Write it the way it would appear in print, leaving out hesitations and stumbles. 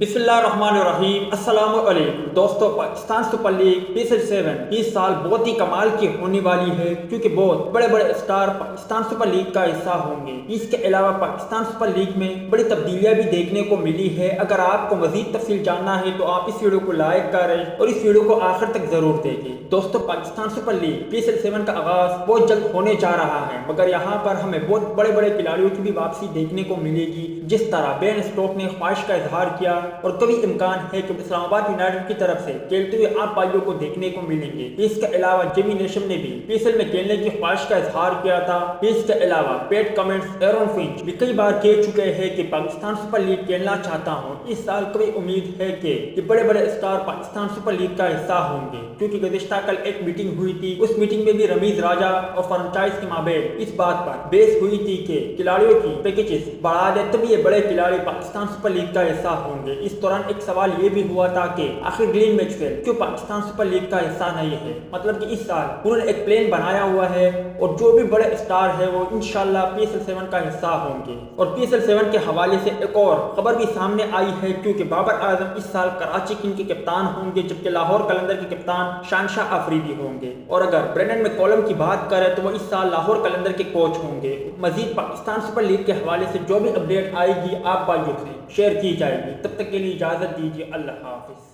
بسم اللہ الرحمن الرحیم۔ السلام علیکم دوستو، پاکستان سپر لیگ PSL7 اس سال بہت ہی کمال کی ہونے والی ہے کیونکہ بہت بڑے بڑے اسٹار پاکستان سپر لیگ کا حصہ ہوں گے۔ اس کے علاوہ پاکستان سپر لیگ میں بڑی تبدیلیاں بھی دیکھنے کو ملی ہے۔ اگر آپ کو مزید تفصیل جاننا ہے تو آپ اس ویڈیو کو لائک کریں اور اس ویڈیو کو آخر تک ضرور دیکھیں۔ دوستو، پاکستان سپر لیگ PSL7 کا آغاز بہت جلد ہونے جا رہا ہے، مگر یہاں پر ہمیں بہت بڑے بڑے کھلاڑیوں کی بھی واپسی دیکھنے کو ملے گی۔ جس طرح بین اسٹوک نے خواہش کا اظہار کیا اور کبھی امکان ہے کہ اسلام آباد یونائٹڈ کی طرف سے کھیلتے ہوئے آپ بھائیوں کو دیکھنے کو ملیں گے۔ اس کے علاوہ نیشم نے بھی PSL میں کھیلنے کی خواہش کا اظہار کیا تھا۔ اس کے علاوہ کمنز بھی کئی بار کہہ چکے ہیں کہ پاکستان سپر لیگ کھیلنا چاہتا ہوں۔ اس سال کبھی امید ہے کہ بڑے بڑے اسٹار پاکستان سپر لیگ کا حصہ ہوں گے، کیونکہ گزشتہ کل ایک میٹنگ ہوئی تھی۔ اس میٹنگ میں بھی رمیز راجہ اور فرنچائز کے مابین اس بات پر بحث ہوئی تھی کہ کھلاڑیوں کی پیکیجز بڑھا دے تب یہ بڑے کھلاڑی پاکستان سپر لیگ کا حصہ ہوں گے۔ اس دوران ایک سوال یہ بھی ہوا تھا کہ آخر گلین میچویل کیوں پاکستان سپر لیگ کا حصہ نہیں ہے؟ مطلب کہ اس سال انہوں نے ایک پلان بنایا ہوا ہے اور جو بھی بڑے اسٹار ہے وہ انشاءاللہ PSL7 کا حصہ ہوں گے۔ اور PSL7 کے حوالے سے ایک اور خبر بھی سامنے آئی ہے، کیونکہ بابر اعظم اس سال کراچی کنگ کے کپتان ہوں گے، جبکہ لاہور قلندر کے کپتان شہنشاہ آفریدی ہوں گے۔ اور اگر برینڈن میکولم کی بات کریں تو وہ اس سال لاہور قلندر کے کوچ ہوں گے۔ مزید پاکستان سپر لیگ کے حوالے سے جو بھی اپڈیٹ آئے گی آپ بھائیوں سے شیئر کی جائے گی۔ تب تک کے لیے اجازت دیجیے، اللہ حافظ۔